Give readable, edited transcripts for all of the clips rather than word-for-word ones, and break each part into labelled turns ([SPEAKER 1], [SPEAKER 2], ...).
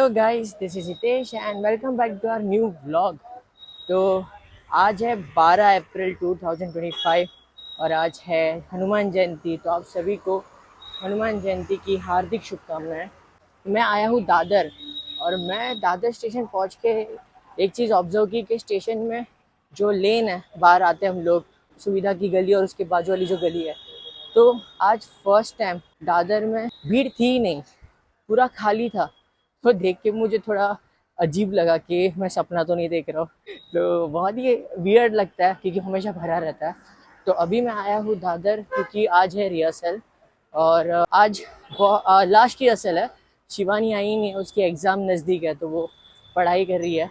[SPEAKER 1] Hello guys, this is Hitesh and welcome back to our new vlog. तो आज है 12 अप्रैल 2025 और आज है हनुमान जयंती। तो आप सभी को हनुमान जयंती की हार्दिक शुभकामनाएं। मैं आया हूँ दादर और मैं दादर स्टेशन पहुँच के एक चीज़ ऑब्जर्व की कि स्टेशन में जो लेन है, बाहर आते हम लोग, सुविधा की गली और उसके बाजू वाली जो गली है, तो आज फर्स्ट टाइम दादर में भीड़ थी ही नहीं, पूरा खाली था। तो देख के मुझे थोड़ा अजीब लगा कि मैं सपना तो नहीं देख रहा हूँ। तो बहुत ही वियर्ड लगता है क्योंकि हमेशा भरा रहता है। तो अभी मैं आया हूँ दादर क्योंकि आज है रिहर्सल और आज लास्ट रिहर्सल है। शिवानी आई नहीं है, उसकी एग्ज़ाम नज़दीक है तो वो पढ़ाई कर रही है।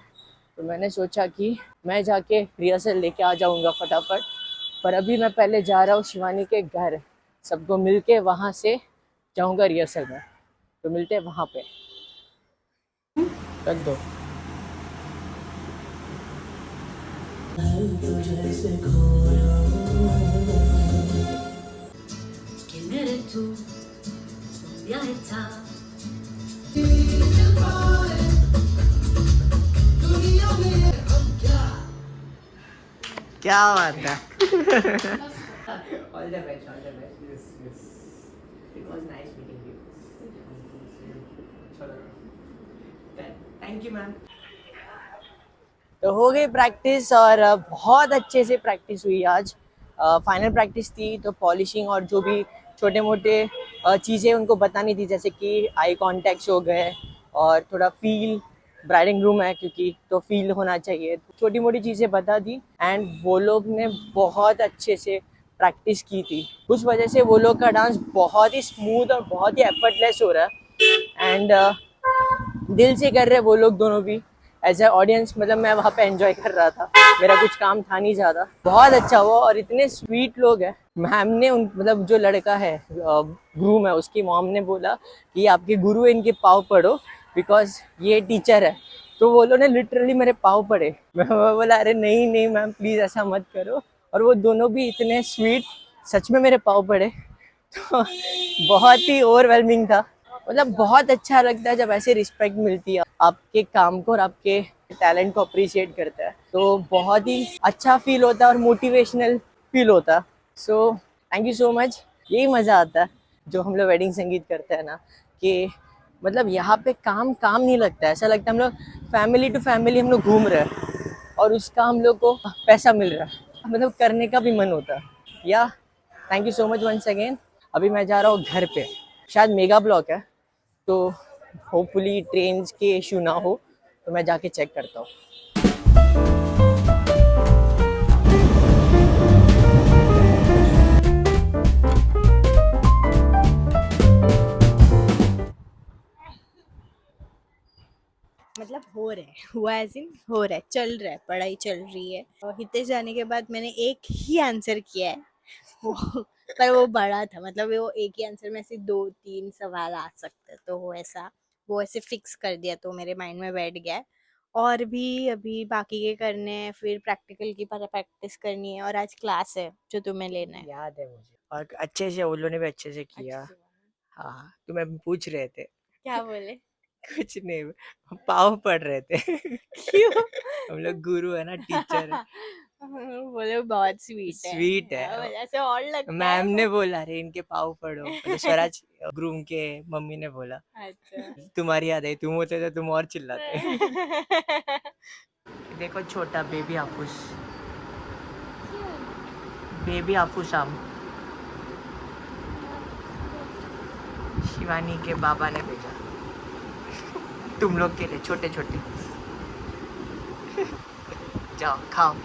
[SPEAKER 1] तो मैंने सोचा कि मैं जाके रिहर्सल लेके आ जाऊँगा फटाफट। पर अभी मैं पहले जा रहा हूँ शिवानी के घर, सबको मिल के वहाँ से जाऊँगा रिहर्सल में। तो मिलते हैं वहाँ पे। रख दो। क्या बात है। All the best, all the best. Yes, yes. It was nice meeting you. Thank you, ma'am. तो हो गई प्रैक्टिस और बहुत अच्छे से प्रैक्टिस हुई आज। फाइनल प्रैक्टिस थी तो पॉलिशिंग और जो भी छोटे मोटे चीज़ें उनको बतानी थी, जैसे कि आई कॉन्टैक्ट्स हो गए और थोड़ा फील, ब्राइडिंग रूम है क्योंकि तो फील होना चाहिए, छोटी मोटी चीज़ें बता दी। एंड वो लोग ने बहुत अच्छे से प्रैक्टिस की थी, उस वजह से वो लोग का डांस बहुत ही स्मूथ और बहुत ही एफर्टलेस हो रहा है। एंड दिल से कर रहे वो लोग दोनों भी। एज ए ऑडियंस मतलब मैं वहाँ पे एंजॉय कर रहा था, मेरा कुछ काम था नहीं ज़्यादा। बहुत अच्छा हुआ और इतने स्वीट लोग हैं। मैम ने उन मतलब जो लड़का है ग्रूम है, उसकी मॉम ने बोला कि आपके गुरु है, इनके पाँव पड़ो बिकॉज ये टीचर है। तो वो लोग ने लिटरली मेरे पाँव पड़े। मैं बोला अरे नहीं नहीं मैम प्लीज़ ऐसा मत करो। और वो दोनों भी इतने स्वीट, सच में मेरे पाँव पड़े। तो बहुत ही ओवरवेलमिंग था। मतलब बहुत अच्छा लगता है जब ऐसे रिस्पेक्ट मिलती है, आपके काम को और आपके टैलेंट को अप्रिशिएट करता है, तो बहुत ही अच्छा फील होता है और मोटिवेशनल फील होता है। So thank you so much. यही मज़ा आता है जो हम लोग वेडिंग संगीत करते हैं ना, कि मतलब यहाँ पे काम काम नहीं लगता है, ऐसा लगता है हम लोग फैमिली टू फैमिली हम लोग घूम रहे हैं और उसका हम लोग को पैसा मिल रहा है, मतलब करने का भी मन होता है। या thank you so much once again. अभी मैं जा रहा हूँ घर पे, शायद मेगा ब्लॉक है तो होपफुली ट्रेन के इशू ना हो, तो मैं जाके चेक करता हूँ।
[SPEAKER 2] मतलब हो रहा है, हुआ एज इन हो रहा है, चल रहा है, पढ़ाई चल रही है। और हितेश जाने के बाद मैंने एक ही आंसर किया है वो पर वो बड़ा था, मतलब वो एक ही आंसर में से 2-3 सवाल आ सकते, तो वो ऐसे फिक्स कर दिया तो मेरे माइंड में बैठ गया है। और भी अभी बाकी के करने हैं, फिर प्रैक्टिकल की प्रैक्टिस करनी है और आज क्लास है जो तुम्हें लेना है।
[SPEAKER 1] याद है मुझे और अच्छे से उन लोगों ने भी अच्छे से किया।
[SPEAKER 2] अच्छे से
[SPEAKER 1] हाँ, तुम्हें पूछ रहे थे।
[SPEAKER 2] क्या बोले?
[SPEAKER 1] कुछ नहीं, पाँव पड़ रहे थे।
[SPEAKER 2] क्यों?
[SPEAKER 1] हम लोग गुरु है ना, टीचर है।
[SPEAKER 2] बोले बहुत स्वीट है।
[SPEAKER 1] स्वीट है।
[SPEAKER 2] ऐसे और लगता है
[SPEAKER 1] मैम
[SPEAKER 2] वो।
[SPEAKER 1] ने बोला अरे इनके पाँव पड़ो, मतलब स्वराज ग्रूम के मम्मी ने बोला।
[SPEAKER 2] अच्छा।
[SPEAKER 1] तुम्हारी याद है, तुम होते तो तुम और चिल्लाते। देखो छोटा बेबी हाफूस, बेबी हाफूस आम शिवानी के बाबा ने भेजा तुम लोग के लिए, छोटे छोटे। जाओ खाओ।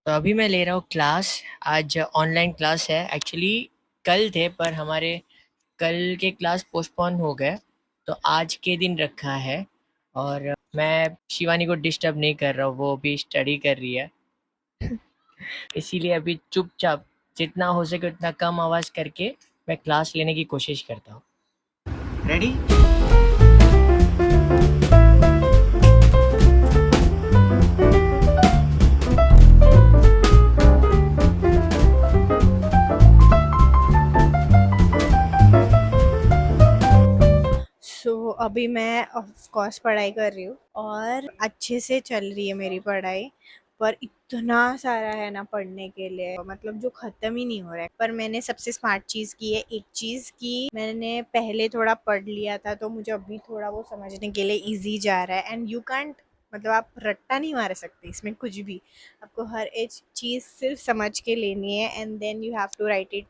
[SPEAKER 1] तो अभी मैं ले रहा हूँ क्लास। आज ऑनलाइन क्लास है, एक्चुअली कल थे पर हमारे कल के क्लास पोस्टपोन हो गए तो आज के दिन रखा है। और मैं शिवानी को डिस्टर्ब नहीं कर रहा हूँ, वो भी स्टडी कर रही है। इसीलिए अभी चुपचाप जितना हो सके उतना कम आवाज़ करके मैं क्लास लेने की कोशिश करता हूँ। रेडी?
[SPEAKER 2] अभी मैं ऑफ कोर्स पढ़ाई कर रही हूँ और अच्छे से चल रही है मेरी पढ़ाई, पर इतना सारा है ना पढ़ने के लिए, मतलब जो खत्म ही नहीं हो रहा है। पर मैंने सबसे स्मार्ट चीज़ की है, एक चीज़ की, मैंने पहले थोड़ा पढ़ लिया था तो मुझे अभी थोड़ा वो समझने के लिए इजी जा रहा है। एंड यू कांट, मतलब आप रट्टा नहीं मार सकते इसमें कुछ भी। आपको हर एक चीज़ सिर्फ समझ के लेनी है and then you have to write it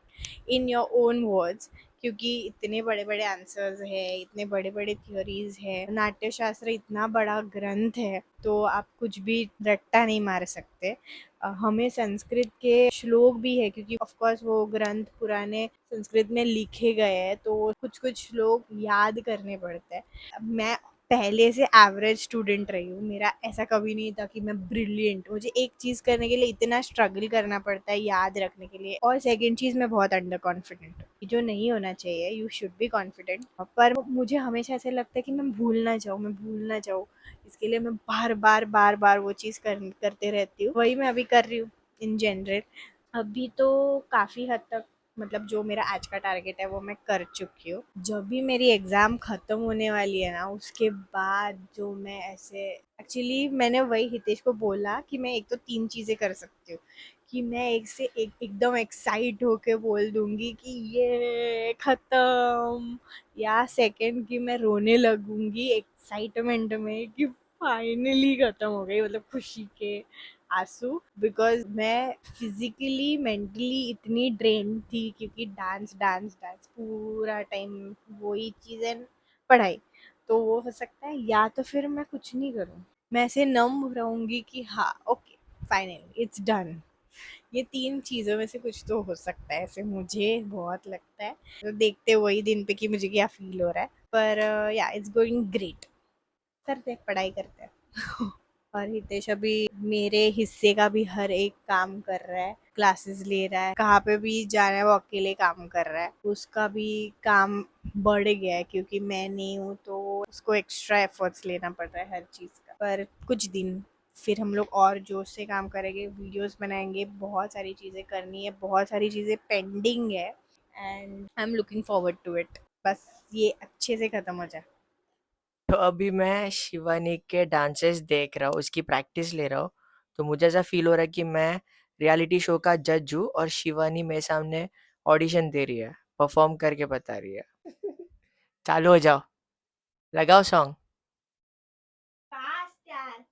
[SPEAKER 2] in your own words, क्योंकि इतने बड़े बड़े आंसर्स है, इतने बड़े बड़े थ्योरीज है, नाट्य शास्त्र इतना बड़ा ग्रंथ है, तो आप कुछ भी रट्टा नहीं मार सकते। हमें संस्कृत के श्लोक भी है, क्योंकि ऑफ कोर्स वो ग्रंथ पुराने संस्कृत में लिखे गए हैं, तो कुछ कुछ श्लोक याद करने पड़ते हैं। मैं पहले से एवरेज स्टूडेंट रही हूँ, मेरा ऐसा कभी नहीं था कि मैं ब्रिलियंट। मुझे एक चीज़ करने के लिए इतना स्ट्रगल करना पड़ता है याद रखने के लिए। और सेकंड चीज़, मैं बहुत अंडर कॉन्फिडेंट हूँ, जो नहीं होना चाहिए। यू शुड बी कॉन्फिडेंट, पर मुझे हमेशा ऐसे लगता है कि मैं भूल ना जाऊँ, मैं भूल ना जाऊँ। इसके लिए मैं बार बार वो चीज़ करते रहती हूँ। वही मैं अभी कर रही हूँ इन जनरल। अभी तो काफ़ी हद तक, मतलब जो मेरा आज का टारगेट है वो मैं कर चुकी हूँ। जब भी मेरी एग्ज़ाम ख़त्म होने वाली है ना, उसके बाद जो मैं ऐसे, एक्चुअली मैंने वही हितेश को बोला कि मैं एक तो 3 चीज़ें कर सकती हूँ, कि मैं एक से एक एकदम एक्साइट होके बोल दूँगी कि ये ख़त्म, या सेकंड कि मैं रोने लगूँगी एक्साइटमेंट में कि फाइनली ख़त्म हो गई, मतलब खुशी के आंसू। बिकॉज मैं फिजिकली मेंटली इतनी ड्रेन थी, क्योंकि डांस डांस डांस पूरा टाइम वही चीज़ें, पढ़ाई। तो वो हो सकता है, या तो फिर मैं कुछ नहीं करूँ, मैं ऐसे नम रहूँगी कि हाँ ओके फाइनली इट्स डन। ये 3 चीज़ों में से कुछ तो हो सकता है, ऐसे मुझे बहुत लगता है। तो देखते वही दिन पे कि मुझे क्या फील हो रहा है, पर या इट्स गोइंग ग्रेट। करते हैं, पढ़ाई करते हैं। और हितेश अभी मेरे हिस्से का भी हर एक काम कर रहा है, क्लासेस ले रहा है, कहाँ पे भी जाना है वो अकेले काम कर रहा है। उसका भी काम बढ़ गया है, क्योंकि मैं नहीं हूँ तो उसको एक्स्ट्रा एफर्ट्स लेना पड़ रहा है हर चीज़ का। पर कुछ दिन फिर हम लोग और जोश से काम करेंगे, वीडियोस बनाएंगे, बहुत सारी चीज़ें करनी है, बहुत सारी चीज़ें पेंडिंग है, and I am looking forward to it. बस ये अच्छे से ख़त्म हो जाए।
[SPEAKER 1] तो अभी मैं शिवानी के डांसेस देख रहा हूँ, उसकी प्रैक्टिस ले रहा हूँ। तो मुझे ऐसा फील हो रहा है कि मैं रियलिटी शो का जज हूँ और शिवानी मेरे सामने ऑडिशन दे रही है, परफॉर्म करके बता रही है। चालू हो जाओ, लगाओ सॉन्ग।
[SPEAKER 2] फास्ट यार।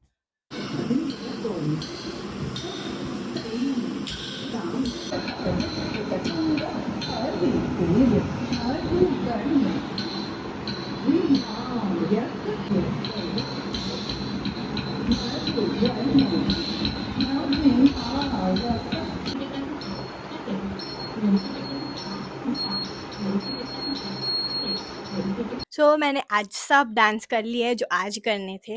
[SPEAKER 2] मैंने आज सब डांस कर लिए है जो आज करने थे।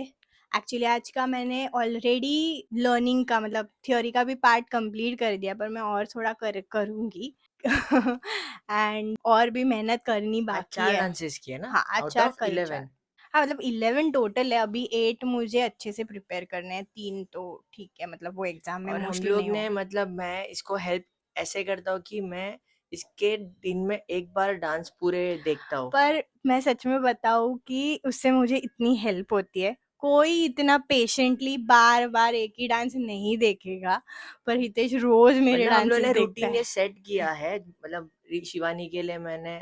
[SPEAKER 2] एक्चुअली आज का मैंने ऑलरेडी लर्निंग का, मतलब थ्योरी का भी पार्ट कंप्लीट कर दिया, पर मैं और थोड़ा करूँगी। एंड और भी मेहनत करनी
[SPEAKER 1] आज
[SPEAKER 2] बाकी
[SPEAKER 1] 4
[SPEAKER 2] है।
[SPEAKER 1] डांसेस किए ना
[SPEAKER 2] हाँ, आज
[SPEAKER 1] आउट
[SPEAKER 2] 4,
[SPEAKER 1] ऑफ
[SPEAKER 2] कल 4।
[SPEAKER 1] 11?
[SPEAKER 2] हाँ, मतलब 11 टोटल है, अभी 8 मुझे अच्छे से प्रिपेयर करने हैं, 3 तो ठीक है, मतलब वो एग्ज़ाम में
[SPEAKER 1] और हम
[SPEAKER 2] मोस्टली
[SPEAKER 1] लोग
[SPEAKER 2] नहीं
[SPEAKER 1] ने,
[SPEAKER 2] होंगे।
[SPEAKER 1] मतलब मैं इसको हेल्प ऐसे करता हूँ कि मैं इसके दिन में एक बार डांस पूरे देखता हूँ।
[SPEAKER 2] पर मैं सच में बताऊँ कि उससे मुझे इतनी हेल्प होती है। कोई इतना पेशेंटली बार-बार एक ही डांस नहीं देखेगा, पर हितेश रोज़ मेरे
[SPEAKER 1] मतलब हम लोग
[SPEAKER 2] डांसेस
[SPEAKER 1] ने
[SPEAKER 2] देखता
[SPEAKER 1] रूटीन
[SPEAKER 2] है।
[SPEAKER 1] ये सेट किया है, मतलब शिवानी के लिए मैंने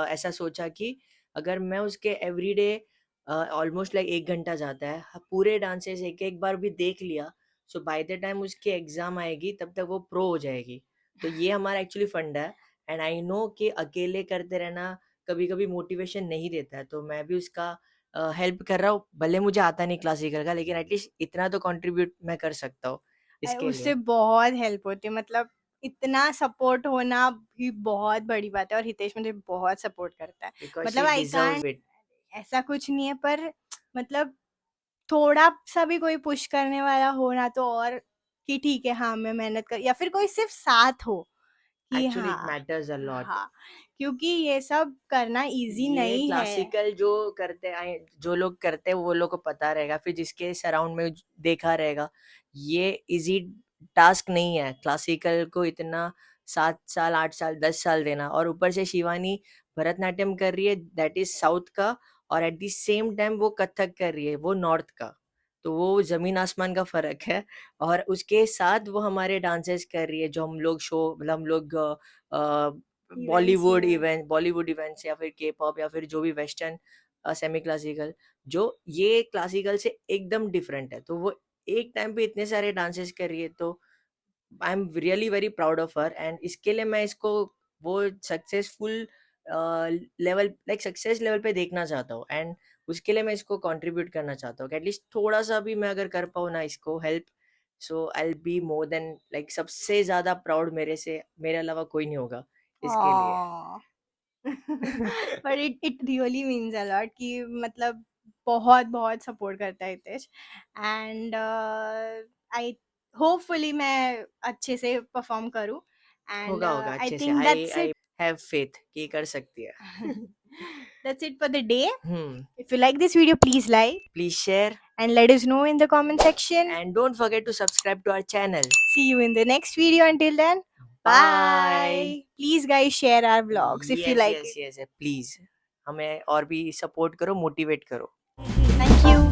[SPEAKER 1] ऐसा सोचा कि अगर मैं उसके एवरीडे ऑलमोस्ट लाइक 1 घंटा जाता है, पूरे डांसेस एक-एक बार भी देख लिया, सो बाय द टाइम उसकी एग्ज़ाम आएगी तब तक वो प्रो हो जाएगी। तो ये हमारा एक्चुअली फंडा है। एंड आई नो कि अकेले करते रहना कभी-कभी मोटिवेशन नहीं देता है, तो मैं भी उसका हेल्प कर रहा हूँ। भले मुझे आता नहीं क्लासिकल का, लेकिन एटलीस्ट इतना तो कंट्रीब्यूट मैं कर सकता हूँ इसके
[SPEAKER 2] उससे
[SPEAKER 1] लिए।
[SPEAKER 2] बहुत हेल्प होती है, मतलब इतना सपोर्ट होना भी बहुत बड़ी बात है, और हितेश मुझे बहुत सपोर्ट करता है।
[SPEAKER 1] बिकॉज़
[SPEAKER 2] मतलब
[SPEAKER 1] she
[SPEAKER 2] I
[SPEAKER 1] deserves
[SPEAKER 2] can't,
[SPEAKER 1] it.
[SPEAKER 2] ऐसा कुछ नहीं है, पर मतलब थोड़ा-सा भी कोई पुश करने वाला हो ना, तो और कि ठीक है, हाँ, मैं मेहनत कर, या फिर कोई सिर्फ़ साथ हो कि
[SPEAKER 1] एक्चुअली इट
[SPEAKER 2] हाँ,
[SPEAKER 1] मैटर्स अ लॉट।
[SPEAKER 2] हाँ, क्योंकि ये सब करना ईज़ी
[SPEAKER 1] ये
[SPEAKER 2] नहीं है।
[SPEAKER 1] क्लासिकल जो करते आए, जो लोग करते हैं वो लोग को पता रहेगा, फिर जिसके सराउंड में देखा रहेगा, ये इजी टास्क नहीं है क्लासिकल को इतना 7 साल 8 साल 10 साल देना। और ऊपर से शिवानी भरतनाट्यम कर रही है, दैट इज साउथ का, और एट द सेम टाइम वो कथक कर रही है, वो नॉर्थ का, तो वो जमीन आसमान का फर्क है। और उसके साथ वो हमारे डांसेस कर रही है जो हम लोग शो, मतलब हम लोग बॉलीवुड
[SPEAKER 2] में।
[SPEAKER 1] इवेंट, बॉलीवुड इवेंट्स या फिर के पॉप या फिर जो भी वेस्टर्न सेमी क्लासिकल, जो ये क्लासिकल से एकदम डिफरेंट है, तो वो एक टाइम पे इतने सारे डांसेस कर रही है, तो I am really very proud of her. And इसके लिए मैं इसको वो successful level, like success level पे देखना चाहता हूँ। एंड उसके लिए मैं इसको कंट्रीब्यूट करना चाहता हूँ कि एटलीस्ट थोड़ा सा भी मैं अगर कर पाऊँ ना इसको help, so I will be more than, like सबसे ज्यादा प्राउड मेरे से, मेरे अलावा कोई नहीं होगा इसके लिए।
[SPEAKER 2] Aww. पर it really means a lot कि मतलब बहुत बहुत सपोर्ट करता है हितेश। एंड आई होपफुली मैं अच्छे से परफॉर्म करूँ। एंड
[SPEAKER 1] होगा होगा
[SPEAKER 2] आई
[SPEAKER 1] अच्छे से,
[SPEAKER 2] think
[SPEAKER 1] I
[SPEAKER 2] that's
[SPEAKER 1] I
[SPEAKER 2] it.
[SPEAKER 1] Have faith कि ये कर सकती है।
[SPEAKER 2] That's it for the day.
[SPEAKER 1] Hmm.
[SPEAKER 2] If you like this video, please like
[SPEAKER 1] please share
[SPEAKER 2] and let us know in the comment section.
[SPEAKER 1] And don't forget to subscribe to our channel.
[SPEAKER 2] See you in the next video. Until then,
[SPEAKER 1] bye.
[SPEAKER 2] bye. Please, guys, share our vlogs if you
[SPEAKER 1] yes
[SPEAKER 2] like
[SPEAKER 1] yes
[SPEAKER 2] it.
[SPEAKER 1] Yes, please हमें और भी support करो, motivate करो।
[SPEAKER 2] Thank you.